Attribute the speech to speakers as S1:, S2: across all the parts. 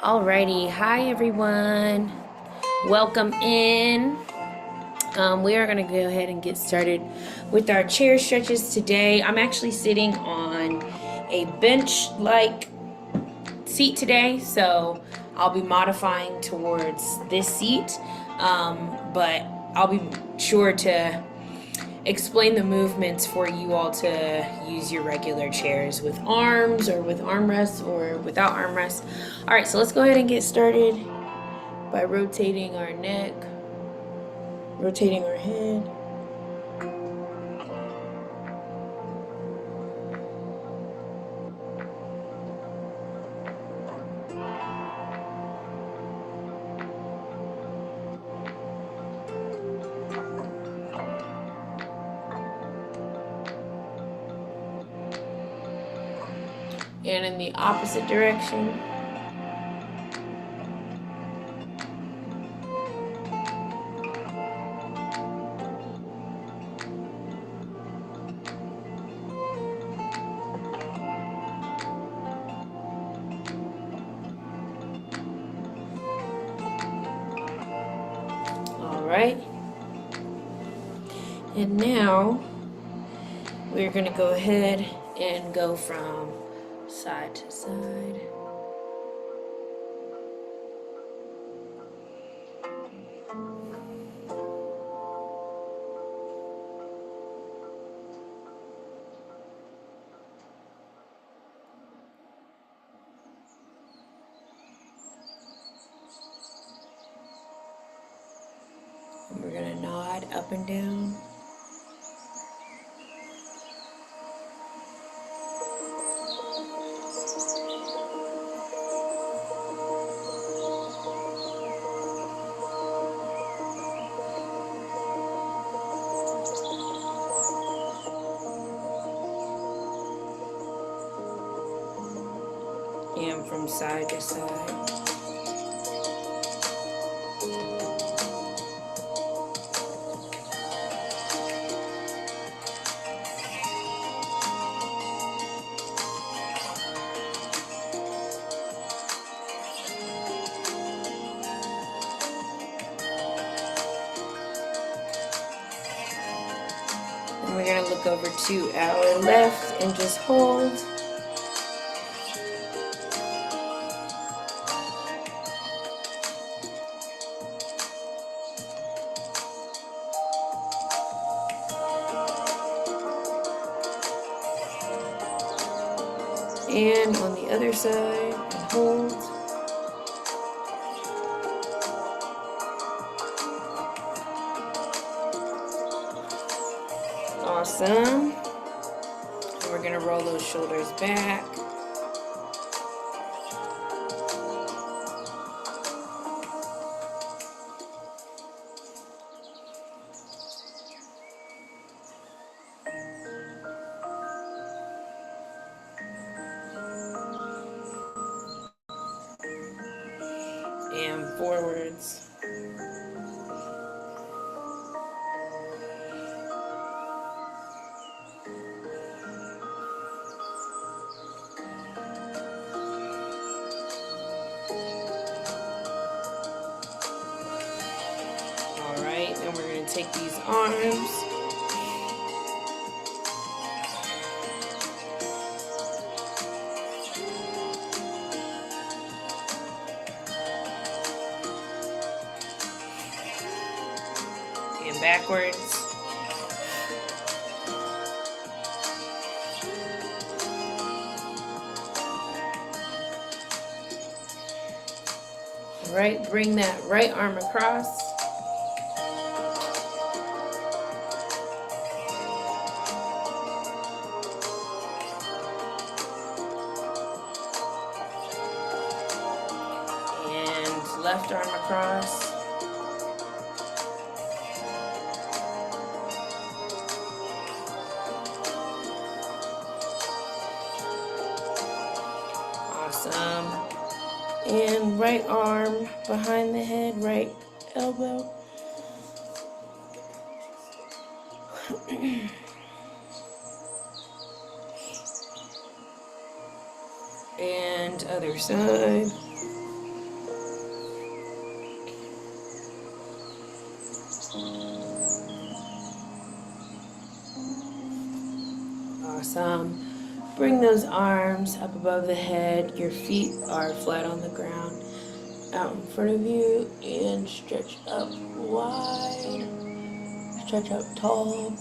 S1: Alrighty, hi everyone. Welcome in. We are going to go ahead and get started with our chair stretches today. I'm actually sitting on a bench-like seat today, so I'll be modifying towards this seat, but I'll be sure to explain the movements for you all to use your regular chairs with arms or with armrests or without armrests. All right, so let's go ahead and get started by rotating our neck, rotating our head. And in the opposite direction. All right. And now we're going to go ahead and go from side to side. And we're going to nod up and down. And from side to side. And we're going to look over to our left and just hold. And on the other side, and hold. Awesome. And we're gonna roll those shoulders back. And forwards. All right, then we're going to take these arms. And backwards. All right, bring that right arm across. And left arm across. Awesome. And right arm behind the head, right elbow. And other side. Awesome. Bring those arms up above the head. Your feet are flat on the ground out in front of you, and stretch up wide. Stretch up tall.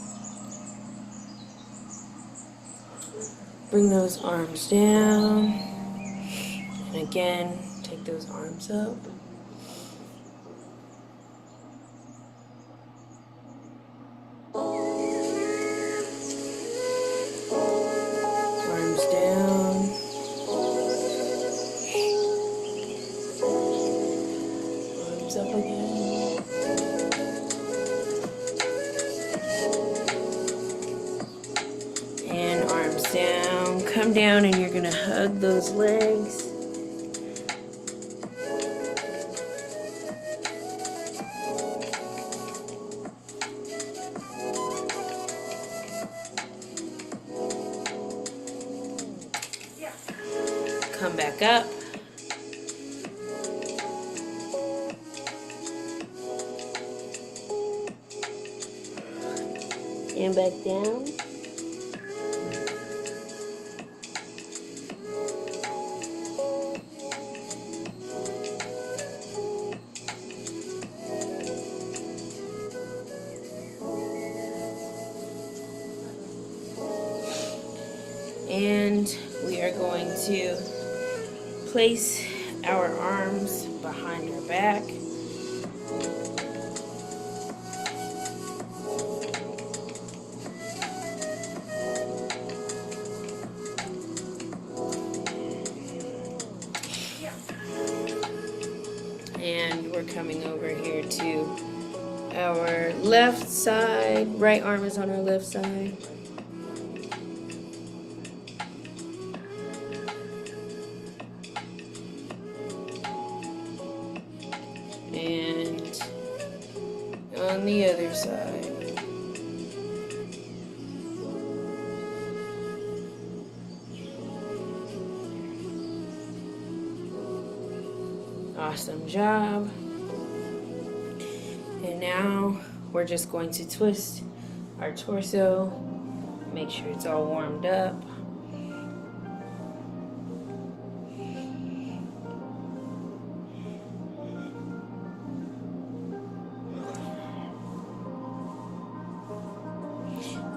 S1: Bring those arms down. And again, take those arms up. Arms down. Arms up again. And arms down. Come down, and you're gonna hug those legs. Come back up. And back down. And we are going to place our arms behind our back. And we're coming over here to our left side. Right arm is on our left side. And on the other side. Awesome job. And now we're just going to twist our torso. Make sure it's all warmed up.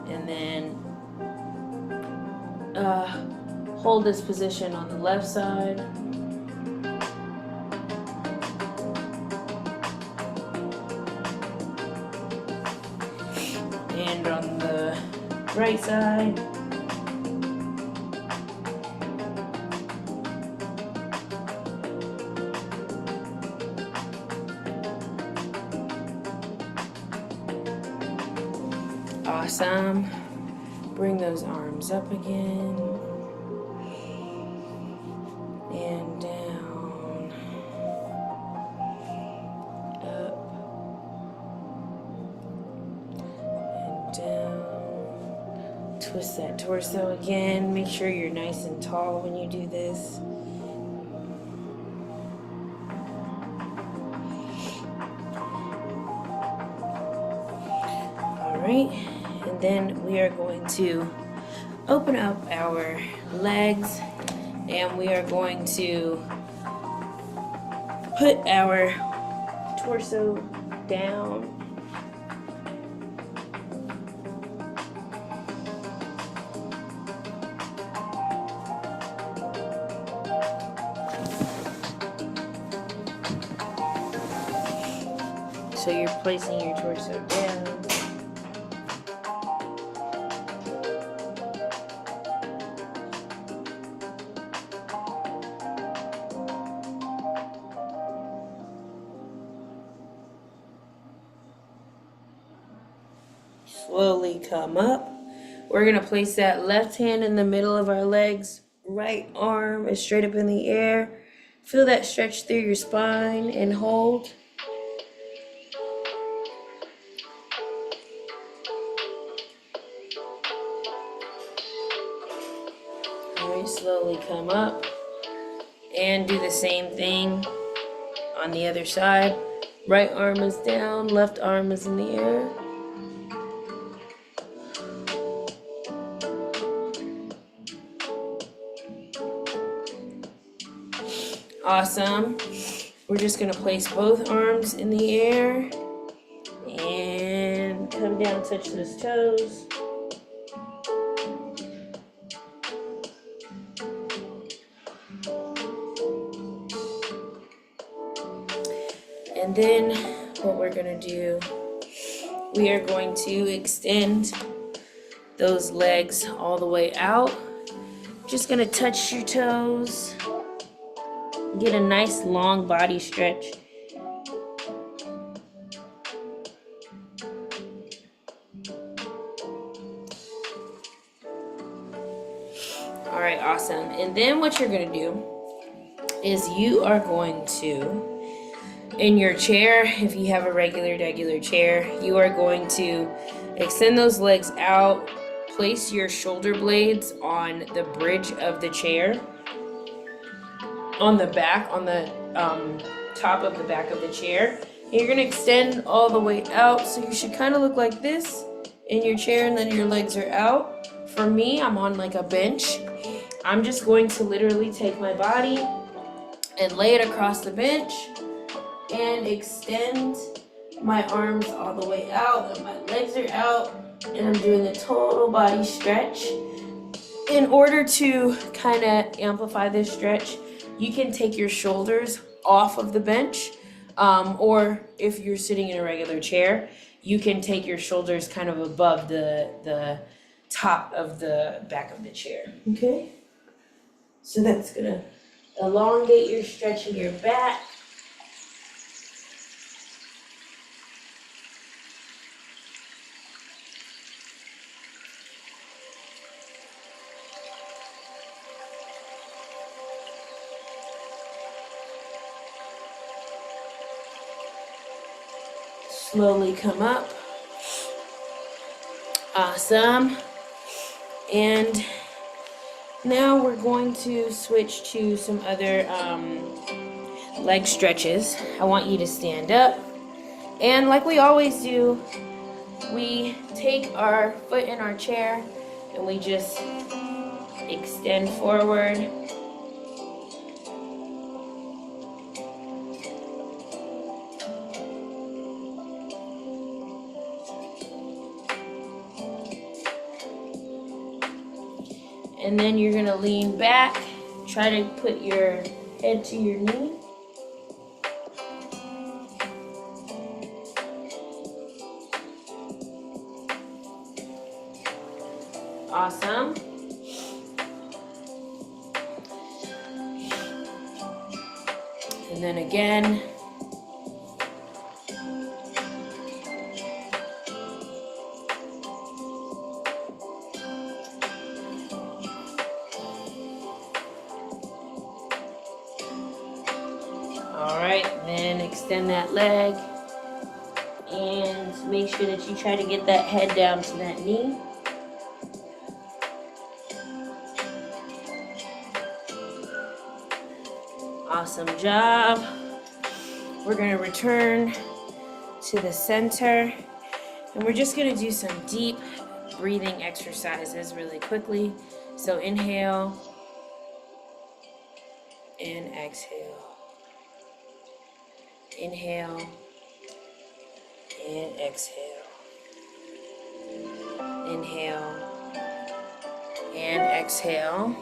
S1: And then hold this position on the left side. And on the right side. Awesome. Bring those arms up again. And down. Up. And down. Twist that torso again. Make sure you're nice and tall when you do this. All right. And then we are going to open up our legs, and we are going to put our torso down. So you're placing your torso down. Slowly come up. We're going to place that left hand in the middle of our legs. Right arm is straight up in the air. Feel that stretch through your spine and hold. All right, slowly come up and do the same thing on the other side. Right arm is down, left arm is in the air. Awesome. We're just gonna place both arms in the air and come down, touch those toes. And then what we're gonna do, we are going to extend those legs all the way out. Just gonna touch your toes. Get a nice long body stretch. All right, awesome. And then what you're gonna do is you are going to, in your chair, if you have a regular chair, you are going to extend those legs out, place your shoulder blades on the bridge of the chair, on the back, on the top of the back of the chair. And you're gonna extend all the way out, so you should kind of look like this in your chair, and then your legs are out. For me, I'm on like a bench. I'm just going to literally take my body and lay it across the bench and extend my arms all the way out, and my legs are out, and I'm doing a total body stretch. In order to kind of amplify this stretch, you can take your shoulders off of the bench, or if you're sitting in a regular chair, you can take your shoulders kind of above the top of the back of the chair. Okay? So that's gonna elongate your stretch in your back. Slowly come up. Awesome. And now we're going to switch to some other leg stretches. I want you to stand up. And like we always do, we take our foot in our chair and we just extend forward. And then you're gonna lean back, try to put your head to your knee. Awesome. And then again. Then extend that leg and make sure that you try to get that head down to that knee. Awesome job. We're going to return to the center, and we're just going to do some deep breathing exercises really quickly. So inhale and exhale. Inhale and exhale. Inhale and exhale.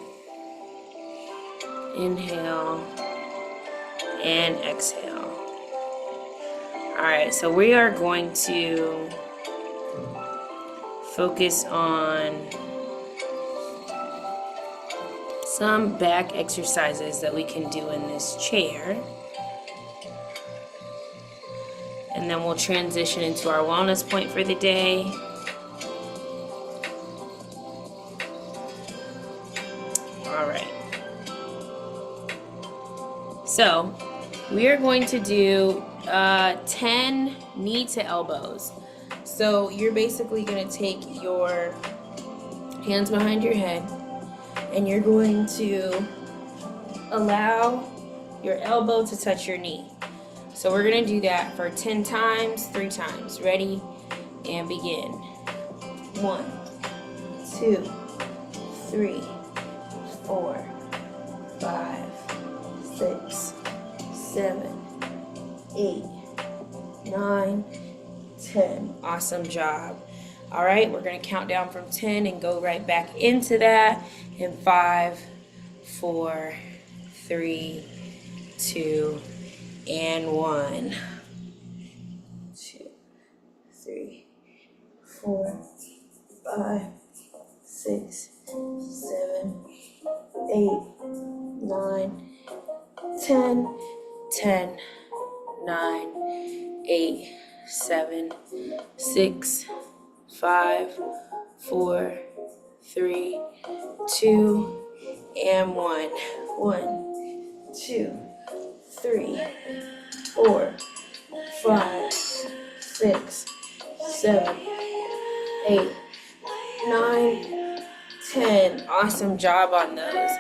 S1: Inhale and exhale. All right, so we are going to focus on some back exercises that we can do in this chair. And then we'll transition into our wellness point for the day. All right. So we are going to do 10 knee to elbows. So you're basically going to take your hands behind your head and you're going to allow your elbow to touch your knee. So we're going to do that for 10 times, 3 times. Ready? And begin. 1, 2, 3, 4, 5, 6, 7, 8, 9, 10. Awesome job. All right, we're going to count down from 10 and go right back into that in 5, 4, 3, 2, and 1. 2, 3, 4, 5, 6, 7, 8, 9, 10, 10, 9, 8, 7, 6, 5, 4, 3, 2, and 1. 1, 2, 3, 4, 5, 6, 7, 8, 9, 10. Awesome job on those.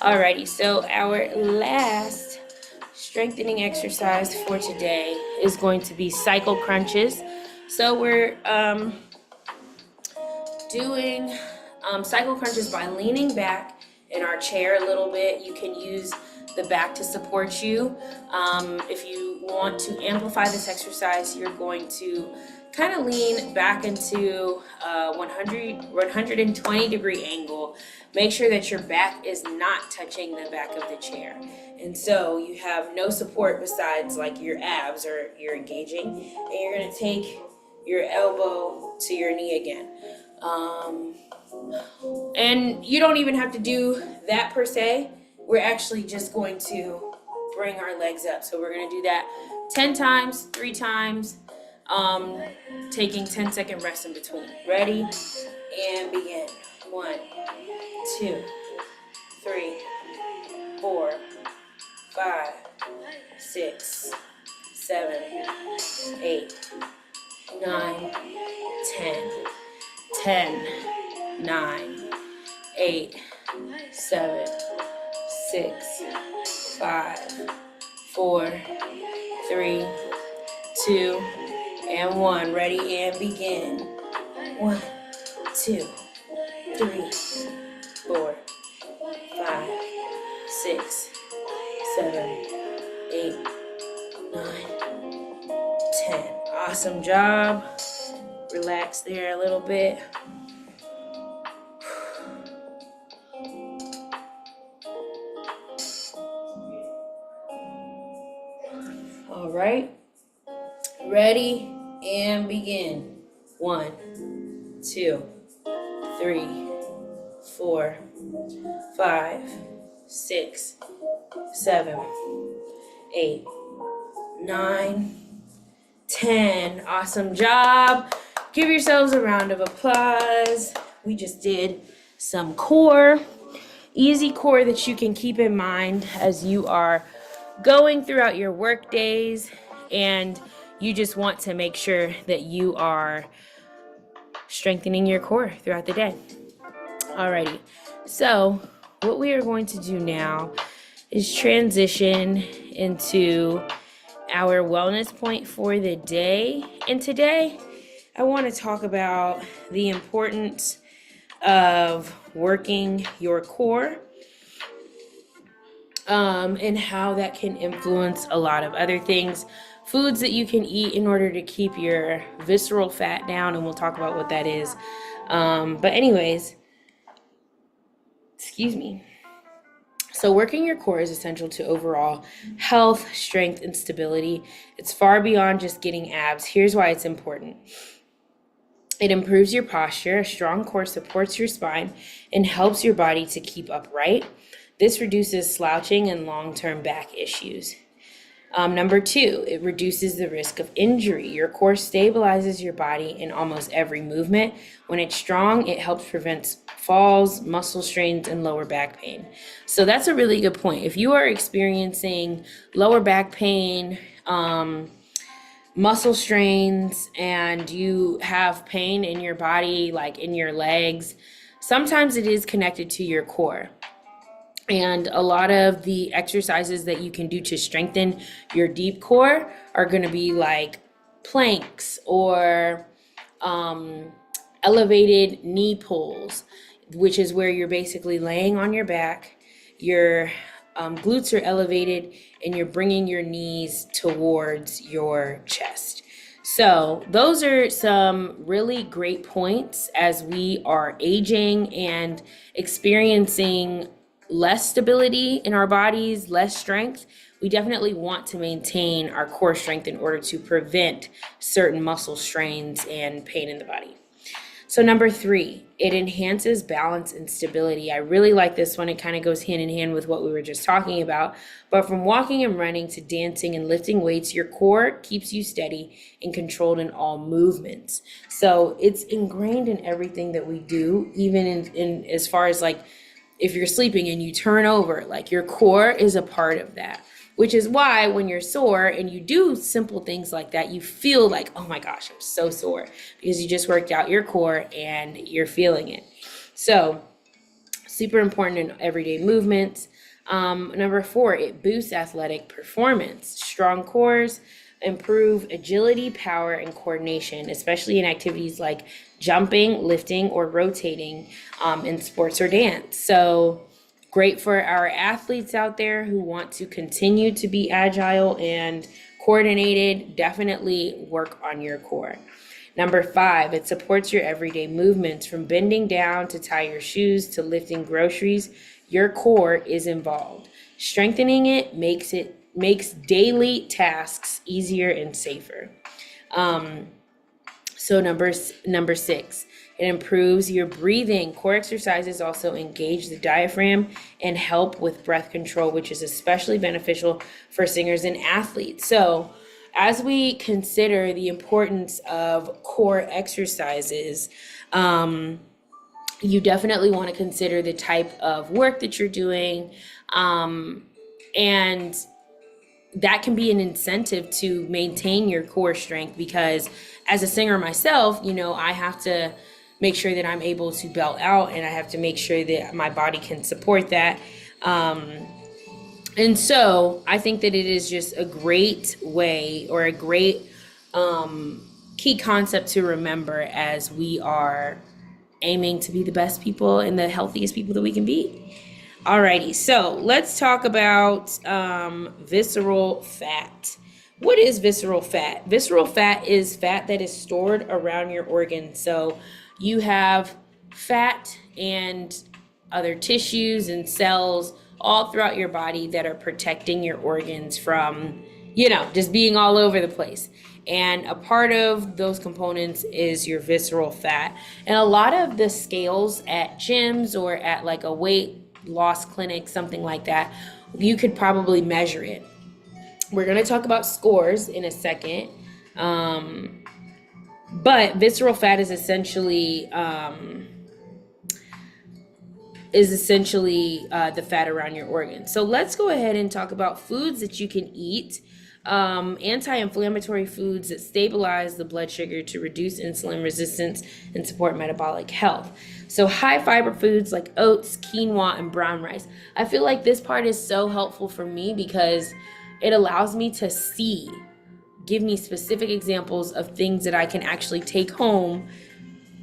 S1: Alrighty, so our last strengthening exercise for today is going to be cycle crunches. So we're doing cycle crunches by leaning back in our chair a little bit. You can use the back to support you. If you want to amplify this exercise, you're going to kind of lean back into 120 degree angle. Make sure that your back is not touching the back of the chair. And so you have no support besides like your abs or you're engaging. And you're going to take your elbow to your knee again. And you don't even have to do that per se. We're actually just going to bring our legs up. So we're going to do that 10 times, 3 times, taking 10-second rest in between. Ready? And begin. 1, 2, 3, 4, 5, 6, 7, 8, 9, 10. 10, 9, 8, 7, 6, 5, 4, 3, 2, and 1. Ready and begin. 1, 2, 3, 4, 5, 6, 7, 8, 9, 10. Awesome job. Relax there a little bit. All right. Ready and begin. 1, 2, 3, 4, 5, 6, 7, 8, 9, 10. Awesome job. Give yourselves a round of applause. We just did some core, easy core that you can keep in mind as you are going throughout your work days, and you just want to make sure that you are strengthening your core throughout the day. Alrighty, so what we are going to do now is transition into our wellness point for the day. And today I want to talk about the importance of working your core, and how that can influence a lot of other things. Foods that you can eat in order to keep your visceral fat down, and we'll talk about what that is. But anyways, excuse me. So working your core is essential to overall health, strength, and stability. It's far beyond just getting abs. Here's why it's important. It improves your posture. A strong core supports your spine and helps your body to keep upright. This reduces slouching and long-term back issues. Number 2, it reduces the risk of injury. Your core stabilizes your body in almost every movement. When it's strong, it helps prevent falls, muscle strains, and lower back pain. So that's a really good point. If you are experiencing lower back pain, muscle strains, and you have pain in your body, like in your legs, sometimes it is connected to your core. And a lot of the exercises that you can do to strengthen your deep core are going to be like planks or elevated knee pulls, which is where you're basically laying on your back. You're glutes are elevated, and you're bringing your knees towards your chest. So those are some really great points as we are aging and experiencing less stability in our bodies, less strength. We definitely want to maintain our core strength in order to prevent certain muscle strains and pain in the body. So number 3, it enhances balance and stability. I really like this one. It kind of goes hand in hand with what we were just talking about. But from walking and running to dancing and lifting weights, your core keeps you steady and controlled in all movements. So it's ingrained in everything that we do, even in as far as like if you're sleeping and you turn over, like your core is a part of that. Which is why when you're sore and you do simple things like that, you feel like, oh my gosh, I'm so sore, because you just worked out your core and you're feeling it. So super important in everyday movements. Number 4, it boosts athletic performance. Strong cores improve agility, power, and coordination, especially in activities like jumping, lifting, or rotating in sports or dance. So great for our athletes out there who want to continue to be agile and coordinated. Definitely work on your core. Number 5, it supports your everyday movements. From bending down to tie your shoes to lifting groceries, your core is involved. Strengthening it makes daily tasks easier and safer. So number 6, it improves your breathing. Core exercises also engage the diaphragm and help with breath control, which is especially beneficial for singers and athletes. So as we consider the importance of core exercises, you definitely want to consider the type of work that you're doing, and that can be an incentive to maintain your core strength, because as a singer myself, I have to make sure that I'm able to belt out, and I have to make sure that my body can support that. And so I think that it is just a great way, or a great key concept to remember as we are aiming to be the best people and the healthiest people that we can be. Alrighty, so let's talk about visceral fat. What is visceral fat? Visceral fat is fat that is stored around your organs. So you have fat and other tissues and cells all throughout your body that are protecting your organs from, just being all over the place. And a part of those components is your visceral fat. And a lot of the scales at gyms or at like a weight loss clinic, something like that, you could probably measure it. We're going to talk about scores in a second. But visceral fat is essentially the fat around your organs. So let's go ahead and talk about foods that you can eat. Anti-inflammatory foods that stabilize the blood sugar to reduce insulin resistance and support metabolic health. So high fiber foods like oats, quinoa, and brown rice. I feel like this part is so helpful for me because it allows me to give me specific examples of things that I can actually take home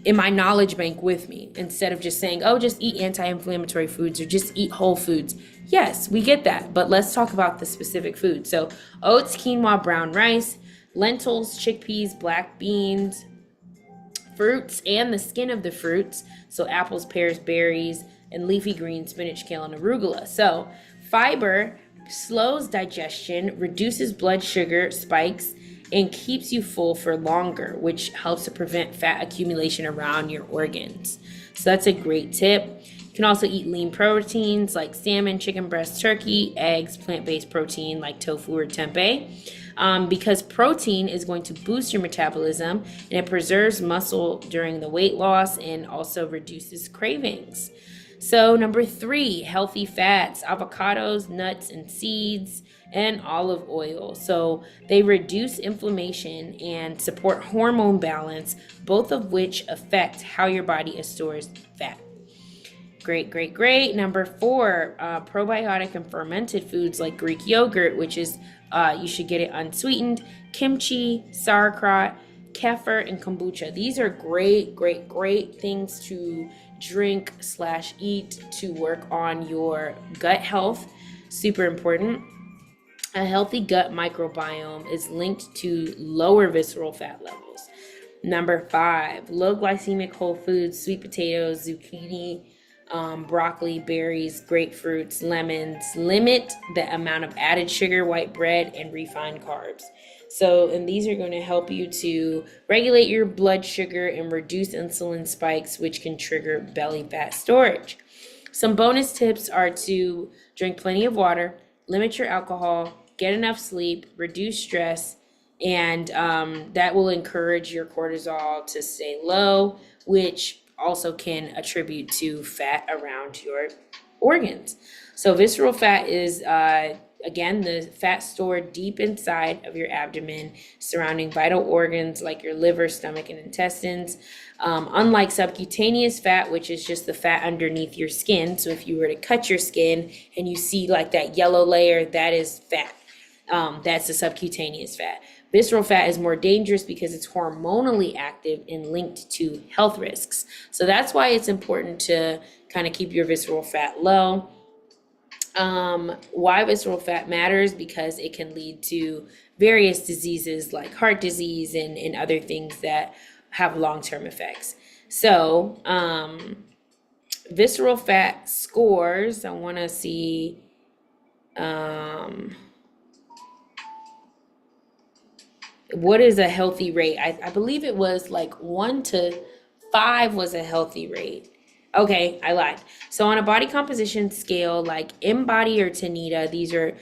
S1: in my knowledge bank with me, instead of just saying, oh, just eat anti-inflammatory foods or just eat whole foods. Yes, we get that, but let's talk about the specific foods. So oats, quinoa, brown rice, lentils, chickpeas, black beans, fruits and the skin of the fruits. So apples, pears, berries, and leafy greens, spinach, kale, and arugula. So fiber slows digestion, reduces blood sugar spikes, and keeps you full for longer, which helps to prevent fat accumulation around your organs. So that's a great tip. You can also eat lean proteins like salmon, chicken breast, turkey, eggs, plant-based protein like tofu or tempeh, because protein is going to boost your metabolism, and it preserves muscle during the weight loss and also reduces cravings. So number 3, healthy fats, avocados, nuts, and seeds, and olive oil. So they reduce inflammation and support hormone balance, both of which affect how your body stores fat. Great. Number 4, probiotic and fermented foods like Greek yogurt, which is, you should get it unsweetened, kimchi, sauerkraut, kefir, and kombucha. These are great things to drink/eat to work on your gut health. super important. A healthy gut microbiome is linked to lower visceral fat levels. Number 5, low glycemic whole foods, sweet potatoes, zucchini, broccoli, berries, grapefruits, lemons. Limit the amount of added sugar, white bread, and refined carbs. So, and these are going to help you to regulate your blood sugar and reduce insulin spikes, which can trigger belly fat storage. Some bonus tips are to drink plenty of water, limit your alcohol, get enough sleep, reduce stress, and that will encourage your cortisol to stay low, which also can attribute to fat around your organs. So visceral fat is again the fat stored deep inside of your abdomen surrounding vital organs like your liver, stomach, and intestines. Unlike subcutaneous fat, which is just the fat underneath your skin, so if you were to cut your skin and you see like that yellow layer, that is fat. That's the subcutaneous fat. Visceral fat is more dangerous because it's hormonally active and linked to health risks. So that's why it's important to kind of keep your visceral fat low. Why visceral fat matters? Because it can lead to various diseases like heart disease and other things that have long-term effects. So, visceral fat scores, I want to see, what is a healthy rate? I believe it was like 1 to 5 was a healthy rate. Okay, I lied. So on a body composition scale like InBody or Tanita, these are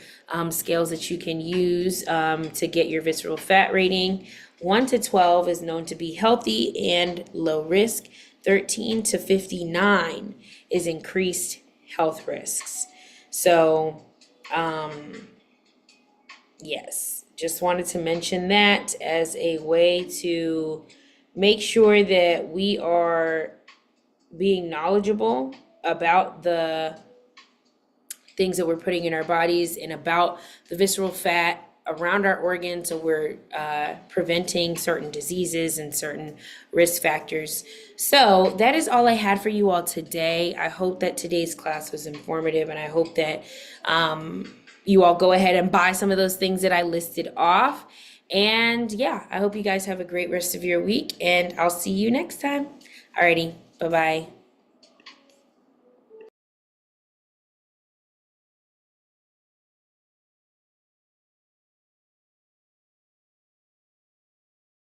S1: scales that you can use to get your visceral fat rating. 1 to 12 is known to be healthy and low risk. 13 to 59 is increased health risks. So, yes, just wanted to mention that as a way to make sure that we are being knowledgeable about the things that we're putting in our bodies and about the visceral fat around our organs, so we're preventing certain diseases and certain risk factors. So that is all I had for you all today. I hope that today's class was informative, and I hope that you all go ahead and buy some of those things that I listed off. And yeah, I hope you guys have a great rest of your week, and I'll see you next time. Alrighty, bye-bye.